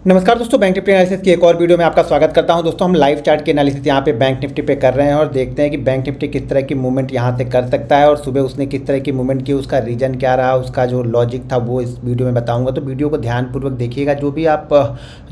नमस्कार दोस्तों, bank Nifty analysis की एक और वीडियो में आपका स्वागत करता हूं। दोस्तों हम लाइव चार्ट के एनालिसिस यहां पे बैंक निफ्टी पे कर रहे हैं और देखते हैं कि बैंक निफ्टी किस तरह की मूवमेंट यहां से कर सकता है और सुबह उसने किस तरह की मूवमेंट की, उसका रीजन क्या रहा, उसका जो लॉजिक था वो इस वीडियो में बताऊंगा। तो वीडियो को ध्यानपूर्वक देखिएगा। जो भी आप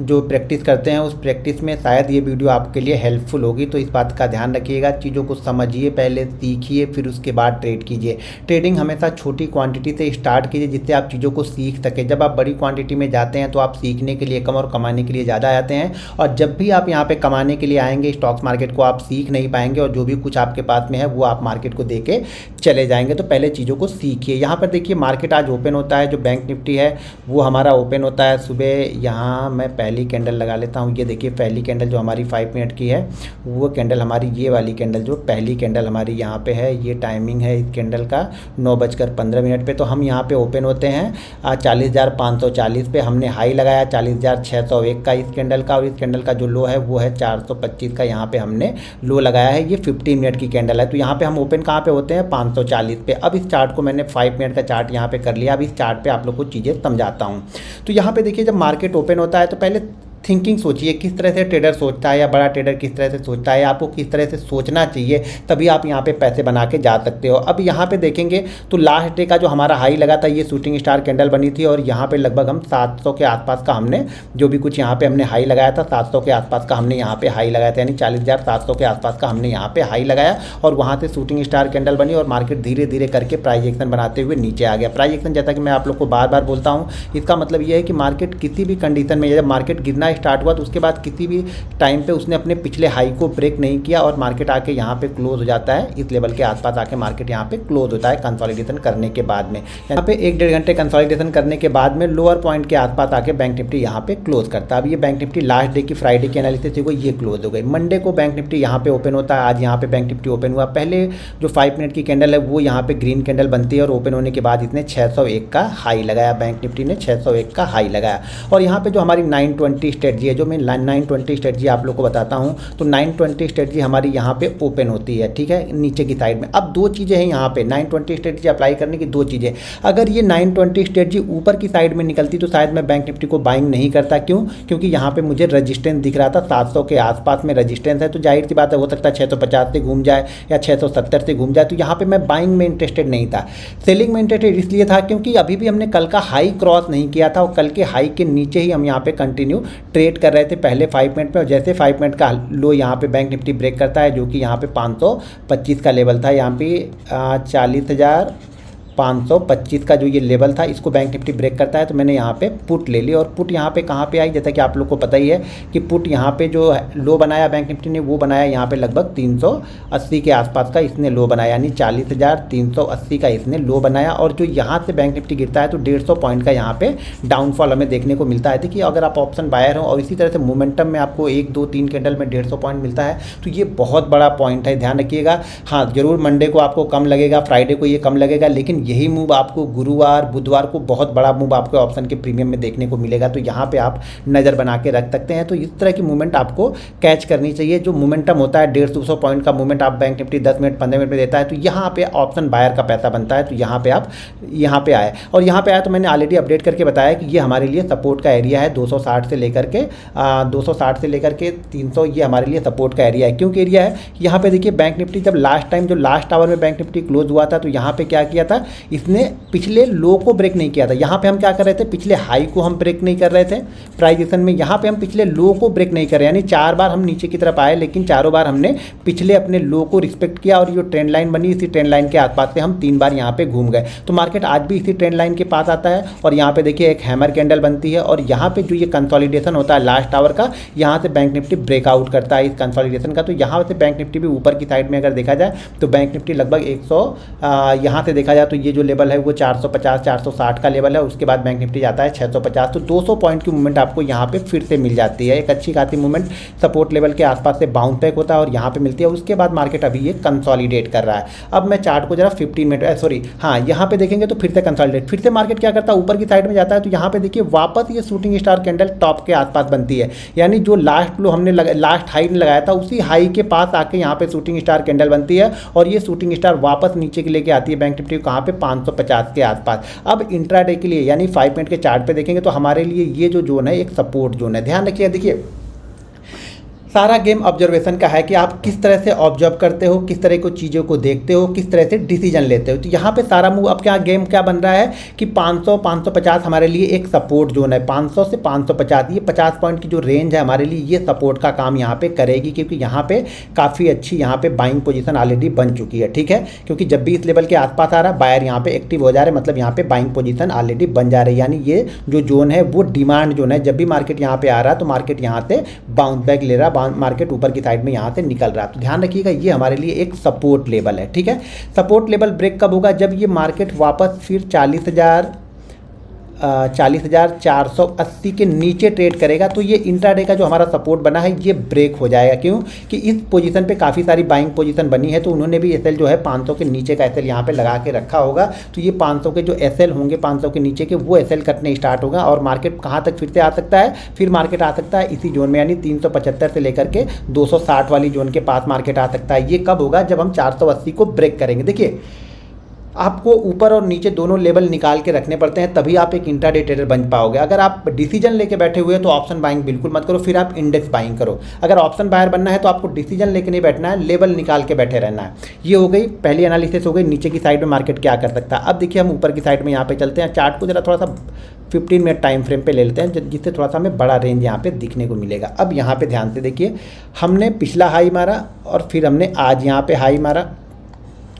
जो प्रैक्टिस करते हैं उस प्रैक्टिस में शायद ये वीडियो आपके लिए हेल्पफुल होगी, तो इस बात का ध्यान रखिएगा। चीज़ों को समझिए, पहले सीखिए, फिर उसके बाद ट्रेड कीजिए। ट्रेडिंग हमेशा छोटी क्वान्टिटी से स्टार्ट कीजिए जिससे आप चीज़ों को सीख सकें। जब आप बड़ी क्वान्टिटी में जाते हैं तो आप सीखने के लिए कम और कमाने के लिए ज़्यादा आते हैं, और जब भी आप यहाँ पे कमाने के लिए आएंगे स्टॉक्स मार्केट को आप सीख नहीं पाएंगे और जो भी कुछ आपके पास में है वो आप मार्केट को दे के चले जाएंगे। तो पहले चीज़ों को सीखिए। यहाँ पर देखिए मार्केट आज ओपन होता है, जो बैंक निफ्टी है वो हमारा ओपन होता है सुबह। यहाँ मैं पहली कैंडल लगा लेता हूँ। ये देखिए पहली कैंडल जो हमारी 5 मिनट की है वो कैंडल हमारी, ये वाली कैंडल जो पहली कैंडल हमारी यहाँ पे है, ये टाइमिंग है इस कैंडल का 9:15 पे। तो हम यहाँ पे ओपन होते हैं 40,540 पे। हमने हाई लगाया 40,601 का इस कैंडल का, और इस कैंडल का जो लो है वो है 425 का। यहाँ पे हमने लो लगाया है। ये 15 मिनट की कैंडल है। तो यहाँ पे हम ओपन कहाँ पे होते हैं 540 पे। अब इस चार्ट को मैंने 5 मिनट का चार्ट यहाँ पे कर लिया। अब इस चार्ट पे आप लोग को चीज़ें समझाता हूँ। तो यहाँ पे देखिए जब मार्केट ओपन होता है तो पहले थिंकिंग सोचिए, किस तरह से ट्रेडर सोचता है या बड़ा ट्रेडर किस तरह से सोचता है, आपको किस तरह से सोचना चाहिए, तभी आप यहाँ पे पैसे बना के जा सकते हो। अब यहाँ पे देखेंगे तो लास्ट डे का जो हमारा हाई लगा था ये शूटिंग स्टार कैंडल बनी थी, और यहाँ पे लगभग हम 700 के आसपास का हमने जो भी कुछ यहाँ पे हमने हाई लगाया था, 700 के आसपास का हमने यहाँ पे हाई लगाया था, यानी 40,700 के आसपास का हमने यहाँ पे हाई लगाया, और वहाँ से शूटिंग स्टार कैंडल बनी और मार्केट धीरे धीरे करके प्राइस एक्शन बनाते हुए नीचे आ गया। प्राइस एक्शन जैसा कि मैं आप लोग को बार बार बोलता हूँ, इसका मतलब ये है कि मार्केट किसी भी कंडीशन में, जब मार्केट गिरना स्टार्ट हुआ तो उसके बाद किसी भी टाइम पे उसने अपने पिछले हाई को ब्रेक नहीं किया और मार्केट आके यहाँ पे क्लोज हो जाता है। इस लेवल के आसपास आके मार्केट यहाँ पे क्लोज होता है कंसोलिडेशन करने के बाद में। यहाँ पे 1-1.5 घंटे कंसोलिडेशन करने के बाद में लोअर पॉइंट के आसपास आके बैंक निफ्टी यहाँ पे क्लोज करता है। अब ये बैंक निफ्टी लास्ट डे की फ्राइडे की एनालिसिस हुई, ये क्लोज हो गई। मंडे को बैंक निफ्टी यहाँ पे ओपन होता है। आज यहाँ पे बैंक निफ्टी ओपन हुआ। पहले जो 5 मिनट की कैंडल है वो यहाँ पे ग्रीन कैंडल बनती है और ओपन होने के बाद इसने 601 का हाई लगाया। बैंक निफ्टी ने 601 का हाई लगाया। और यहाँ पे जो हमारी 920 स्ट्रेटजी है, जो मैं 920 स्ट्रेटजी आप लोग को बताता हूं, तो 920 स्ट्रेटजी हमारी यहां पे ओपन होती है, ठीक है, नीचे की साइड में। अब दो चीज़ें हैं यहां पे 920 स्ट्रेटजी अप्लाई करने की, दो चीज़ें। अगर ये 920 स्ट्रेटजी ऊपर की साइड में निकलती तो शायद मैं बैंक निफ्टी को बाइंग नहीं करता। क्यों? क्योंकि यहां पे मुझे रजिस्टेंस दिख रहा था 700 के आसपास में रजिस्टेंस है, तो जाहिर सी बात है हो सकता है 650 से घूम जाए या 670 से घूम जाए। तो यहाँ पे मैं बाइंग में इंटरेस्टेड नहीं था, सेलिंग में इंटरेस्टेड इसलिए था क्योंकि अभी भी हमने कल का हाई क्रॉस नहीं किया था और कल के हाई के नीचे ही हम यहाँ पे कंटिन्यू ट्रेड कर रहे थे पहले 5 मिनट में। और जैसे 5 मिनट का लो यहाँ पे बैंक निफ्टी ब्रेक करता है, जो कि यहाँ पे 525 का लेवल था, यहाँ पे 40,525 का जो ये लेवल था, इसको बैंक निफ्टी ब्रेक करता है। तो मैंने यहाँ पे पुट ले ली, और पुट यहाँ पे कहाँ पे आई, जैसा कि आप लोग को पता ही है कि पुट यहाँ पे जो लो बनाया बैंक निफ्टी ने वो बनाया यहाँ पे लगभग 380 के आसपास का इसने लो बनाया, यानी 40,380 का इसने लो बनाया। और जो यहाँ से बैंक निफ्टी गिरता है तो 150 पॉइंट का यहाँ पे डाउनफॉल हमें देखने को मिलता है। देखिए अगर आप ऑप्शन बायर हो और इसी तरह से मोमेंटम में आपको 1, 2, 3 कैंडल में 150 पॉइंट मिलता है तो ये बहुत बड़ा पॉइंट है, ध्यान रखिएगा। हाँ जरूर मंडे को आपको कम लगेगा, फ्राइडे को ये कम लगेगा, लेकिन यही मूव आपको गुरुवार बुधवार को बहुत बड़ा मूव आपको ऑप्शन के प्रीमियम में देखने को मिलेगा। तो यहाँ पे आप नज़र बना के रख सकते हैं। तो इस तरह की मूवमेंट आपको कैच करनी चाहिए। जो मूवमेंटम होता है 150-200 पॉइंट का मूवमेंट आप बैंक निफ्टी 10 मिनट 15 मिनट में देता है, तो यहाँ पे ऑप्शन बायर का पैसा बनता है। तो यहाँ पे आप यहाँ पे आए, और यहाँ पे आए तो मैंने ऑलरेडी अपडेट करके बताया कि ये हमारे लिए सपोर्ट का एरिया है 260 से लेकर के 300, ये हमारे लिए सपोर्ट का एरिया है। क्योंकि एरिया है यहाँ पे देखिए बैंक निफ्टी जब लास्ट टाइम जो लास्ट आवर में बैंक निफ्टी क्लोज हुआ था तो यहाँ पे क्या किया था, इसने पिछले लो को ब्रेक नहीं किया था। यहाँ पे हम क्या कर रहे थे, पिछले हाई को हम ब्रेक नहीं कर रहे थे प्राइजेशन में, यहाँ पे हम पिछले लो को ब्रेक नहीं कर रहे, यानी 4 बार हम नीचे की तरफ आए लेकिन चारों बार हमने पिछले अपने लो को रिस्पेक्ट किया, और जो ट्रेंड लाइन बनी इसी ट्रेंड लाइन के आसपास से हम 3 बार यहाँ पे घूम गए। तो मार्केट आज भी इसी ट्रेंड लाइन के पास आता है, और यहाँ पे देखिए एक हैमर कैंडल बनती है, और यहाँ पे जो ये कंसोलिडेशन होता है लास्ट आवर का, यहाँ से बैंक निफ्टी ब्रेकआउट करता है इस कंसोलिडेशन का। तो यहाँ से बैंक निफ्टी भी ऊपर की साइड में अगर देखा जाए तो बैंक निफ्टी लगभग 100 यहाँ से देखा जाए तो ये जो लेवल है वो 450-460 का लेवल है। उसके बाद बैंक निफ्टी जाता है 650, तो 200 पॉइंट की मूवमेंट आपको यहाँ पे फिर से मिल जाती है। एक अच्छी खासी मूवमेंट सपोर्ट लेवल के आसपास से बाउंस बैक होता है और यहाँ पे मिलती है। उसके बाद मार्केट अभी ये कंसोलिडेट कर रहा है। अब मैं चार्ट को जरा 15 मिनट यहाँ पे देखेंगे तो फिर से कंसोलिडेट, फिर से मार्केट क्या करता है ऊपर की साइड में जाता है। तो यहाँ पे देखिए वापस ये शूटिंग स्टार कैंडल टॉप के आसपास बनती है, यानी जो लास्ट लो हमने लास्ट हाई ने लगाया था उसी हाई के पास आके यहाँ पे शूटिंग स्टार कैंडल बनती है, और ये शूटिंग स्टार वापस नीचे के लेके आती है बैंक निफ्टी को कहाँ पे 550 के आसपास। अब इंट्राडे के लिए यानी 5 मिनट के चार्ट पे देखेंगे तो हमारे लिए ये जो जोन है एक सपोर्ट जोन है। ध्यान रखिए, देखिए सारा गेम ऑब्जर्वेशन का है कि आप किस तरह से ऑब्जर्व करते हो, किस तरह की चीज़ों को देखते हो, किस तरह से डिसीजन लेते हो। तो यहाँ पे सारा मूव अब क्या गेम क्या बन रहा है कि 500 550 हमारे लिए एक सपोर्ट जोन है। 500 से 550 ये 50 पॉइंट की जो रेंज है हमारे लिए ये सपोर्ट का काम यहाँ पे करेगी, क्योंकि यहाँ पे काफ़ी अच्छी यहाँ पे बाइंग पोजीशन ऑलरेडी बन चुकी है। ठीक है, क्योंकि जब भी इस लेवल के आसपास आ रहा है बायर यहाँ पे एक्टिव हो जा रहे हैं, मतलब यहाँ पे बाइंग पोजीशन ऑलरेडी बन जा रही है। यानी ये जो जोन है वो डिमांड जोन है। जब भी मार्केट यहाँ पे आ रहा है तो मार्केट यहाँ से बाउंस बैक ले रहा है, मार्केट ऊपर की साइड में यहाँ से निकल रहा है। तो ध्यान रखिएगा ये हमारे लिए एक सपोर्ट लेवल है। ठीक है, सपोर्ट लेवल ब्रेक कब होगा? जब ये मार्केट वापस फिर 40,480 के नीचे ट्रेड करेगा तो ये इंट्राडे का जो हमारा सपोर्ट बना है ये ब्रेक हो जाएगा। क्यों कि इस पोजीशन पे काफ़ी सारी बाइंग पोजीशन बनी है, तो उन्होंने भी एसएल जो है 500 के नीचे का एसएल यहाँ पे लगा के रखा होगा। तो ये 500 के जो एसएल होंगे 500 के नीचे के वो एसएल कटने स्टार्ट होगा और मार्केट कहाँ तक फिर से आ सकता है? फिर मार्केट आ सकता है इसी जोन में, यानी 375 से लेकर के 260 वाली जोन के पास मार्केट आ सकता है। ये कब होगा? जब हम 480 को ब्रेक करेंगे। देखिए आपको ऊपर और नीचे दोनों लेवल निकाल के रखने पड़ते हैं, तभी आप एक इंट्राडे ट्रेडर बन पाओगे। अगर आप डिसीजन लेके बैठे हुए हैं तो ऑप्शन बाइंग बिल्कुल मत करो, फिर आप इंडेक्स बाइंग करो। अगर ऑप्शन बायर बनना है तो आपको डिसीजन लेके नहीं बैठना है, लेवल निकाल के बैठे रहना है। ये हो गई पहली एनालिसिस हो गई नीचे की साइड में मार्केट क्या कर सकता है। अब देखिए हम ऊपर की साइड में यहाँ पे चलते हैं। चार्ट को जरा थोड़ा सा 15 मिनट टाइम फ्रेम पे ले लेते हैं, जिससे थोड़ा सा हमें बड़ा रेंज यहाँ पे दिखने को मिलेगा। अब यहाँ पे ध्यान से देखिए, हमने पिछला हाई मारा और फिर हमने आज यहाँ पे हाई मारा,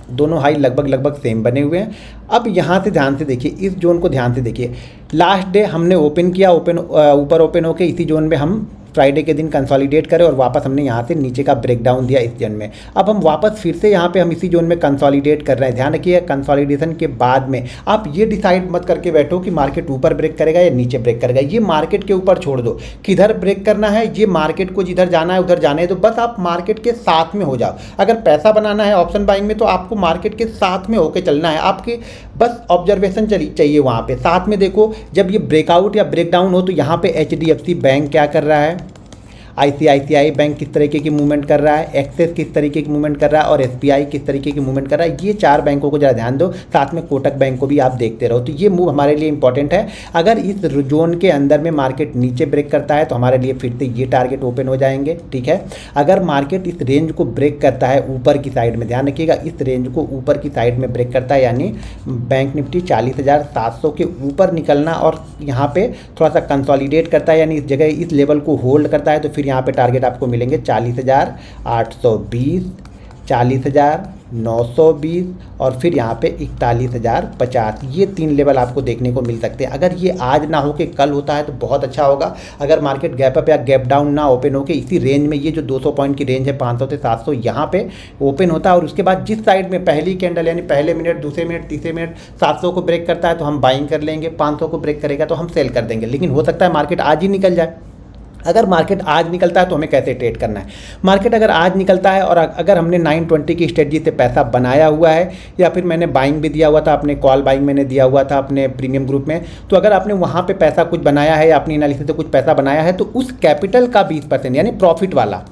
दोनों हाई लगभग सेम बने हुए हैं। अब यहाँ से ध्यान से देखिए, इस जोन को ध्यान से देखिए। लास्ट डे हमने ओपन किया, ऊपर ओपन होके इसी जोन में हम फ्राइडे के दिन कंसोलिडेट करें और वापस हमने यहाँ से नीचे का ब्रेकडाउन दिया इस जोन में। अब हम वापस फिर से यहाँ पे हम इसी जोन में कंसोलिडेट कर रहे हैं। ध्यान रखिए कंसोलिडेशन के बाद में आप ये डिसाइड मत करके बैठो कि मार्केट ऊपर ब्रेक करेगा या नीचे ब्रेक करेगा। ये मार्केट के ऊपर छोड़ दो, किधर ब्रेक करना है ये मार्केट को जिधर जाना है उधर जाने दो, बस आप मार्केट के साथ में हो जाओ। अगर पैसा बनाना है ऑप्शन बाइंग में तो आपको मार्केट के साथ में होकर चलना है, आपके बस ऑब्जर्वेशन चाहिए वहाँ पे। साथ में देखो जब ये ब्रेकआउट या ब्रेकडाउन हो तो यहाँ पे HDFC बैंक क्या कर रहा है, ICICI बैंक किस तरीके की मूवमेंट कर रहा है, एक्सिस किस तरीके की मूवमेंट कर रहा है और SBI किस तरीके की मूवमेंट कर रहा है। ये 4 बैंकों को जरा ध्यान दो, साथ में कोटक बैंक को भी आप देखते रहो। तो ये मूव हमारे लिए इंपॉर्टेंट है। अगर इस जोन के अंदर में मार्केट नीचे ब्रेक करता है तो हमारे लिए फिर से ये टारगेट ओपन हो जाएंगे। ठीक है, अगर मार्केट इस रेंज को ब्रेक करता है ऊपर की साइड में, ध्यान रखिएगा इस रेंज को ऊपर की साइड में ब्रेक करता है, यानी बैंक निफ्टी 40,700 के ऊपर निकलना और यहाँ पे थोड़ा सा कंसोलिडेट करता है, यानी इस जगह इस लेवल को होल्ड करता है, तो फिर यहाँ पे टारगेट आपको मिलेंगे 40,820, 40,920 और फिर यहाँ पे 41,050। ये 3 लेवल आपको देखने को मिल सकते हैं। अगर ये आज ना हो के कल होता है तो बहुत अच्छा होगा। अगर मार्केट गैप अप या गैप डाउन ना ओपन हो के इसी रेंज में, ये जो 200 पॉइंट की रेंज है 500 से 700 यहाँ पे ओपन होता है और उसके बाद जिस साइड में पहली कैंडल यानी पहले मिनट, दूसरे मिनट, तीसरे मिनट 700 को ब्रेक करता है तो हम बाइंग कर लेंगे, 500 को ब्रेक करेगा तो हम सेल कर देंगे। लेकिन हो सकता है मार्केट आज ही निकल जाए। अगर मार्केट आज निकलता है तो हमें कैसे ट्रेड करना है? मार्केट अगर आज निकलता है और अगर हमने 920 की स्ट्रेटजी से पैसा बनाया हुआ है या फिर मैंने बाइंग भी दिया हुआ था, अपने कॉल बाइंग मैंने दिया हुआ था अपने प्रीमियम ग्रुप में, तो अगर आपने वहाँ पे पैसा कुछ बनाया है या अपनी एनालिसिस से कुछ पैसा बनाया है तो उस कैपिटल का 20% यानी प्रॉफिट वाला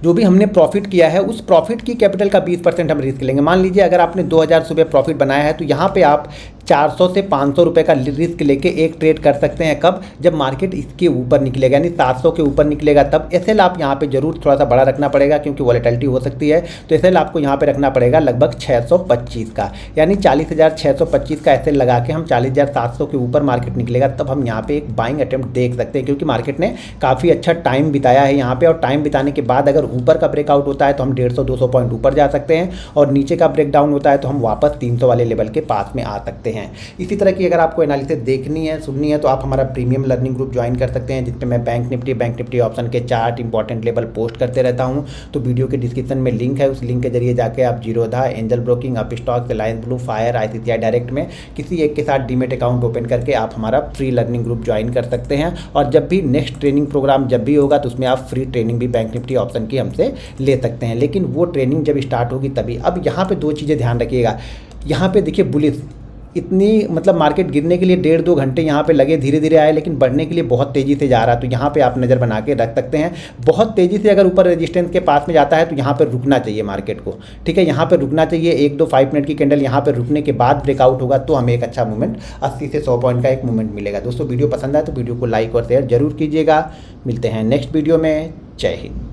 जो भी हमने प्रॉफिट किया है उस प्रॉफिट की कैपिटल का 20% हम रिस्क लेंगे। मान लीजिए अगर आपने 2,000 सुबह प्रॉफिट बनाया है तो यहाँ पे आप 400 से 500 रुपये का रिस्क लेके एक ट्रेड कर सकते हैं। कब? जब मार्केट इसके ऊपर निकलेगा, यानी 700 के ऊपर निकलेगा तब। एसएल आप यहाँ पे जरूर थोड़ा सा बड़ा रखना पड़ेगा क्योंकि वॉलेटिलिटी हो सकती है, तो एसएल आपको यहाँ पे रखना पड़ेगा लगभग 625 का, यानी 40,625 का एसएल लगा के हम 40,700 के ऊपर मार्केट निकलेगा तब हम यहाँ पे एक बाइंग अटेम्प्ट देख सकते हैं, क्योंकि मार्केट ने काफ़ी अच्छा टाइम बिताया है यहाँ पे। और टाइम बिताने के बाद अगर ऊपर का ब्रेकआउट होता है तो हम 150-200 पॉइंट ऊपर जा सकते हैं और नीचे का ब्रेकडाउन होता है तो हम वापस 300 वाले लेवल के पास में आ सकते हैं। इसी तरह की अगर आपको एनालिसिस देखनी है, सुननी है, तो आप हमारा प्रीमियम लर्निंग ग्रुप ज्वाइन कर सकते हैं, जिसमें मैं बैंक निफ्टी ऑप्शन के चार्ट, इंपॉर्टेंट लेवल पोस्ट करते रहता हूं। तो वीडियो के डिस्क्रिप्शन में लिंक है, उस लिंक के जरिए जाके आप Zerodha, angel broking, Upstox, Reliance blue, fire, ICICI direct में किसी एक के साथ डीमेट अकाउंट ओपन करके आप हमारा फ्री लर्निंग ग्रुप ज्वाइन कर सकते हैं। और जब भी नेक्स्ट ट्रेनिंग प्रोग्राम जब भी होगा तो उसमें आप फ्री ट्रेनिंग भी बैंक निफ्टी ऑप्शन की हमसे ले सकते हैं, लेकिन वो ट्रेनिंग जब स्टार्ट होगी तभी। अब यहाँ पे 2 चीज़ें ध्यान रखिएगा। यहाँ पे देखिए बुलिश इतनी मतलब मार्केट गिरने के लिए 1.5-2 घंटे यहाँ पे लगे, धीरे धीरे आए, लेकिन बढ़ने के लिए बहुत तेज़ी से जा रहा है। तो यहाँ पे आप नज़र बना के रख सकते हैं। बहुत तेज़ी से अगर ऊपर रेजिस्टेंस के पास में जाता है तो यहाँ पर रुकना चाहिए मार्केट को, ठीक है, यहाँ पर रुकना चाहिए। 1-2 5 मिनट की कैंडल यहाँ पर रुकने के बाद ब्रेकआउट होगा तो हमें एक अच्छा मूवमेंट 80 से 100 पॉइंट का एक मूवमेंट मिलेगा। दोस्तों वीडियो पसंद आए तो वीडियो को लाइक और शेयर जरूर कीजिएगा। मिलते हैं नेक्स्ट वीडियो में। जय हिंद।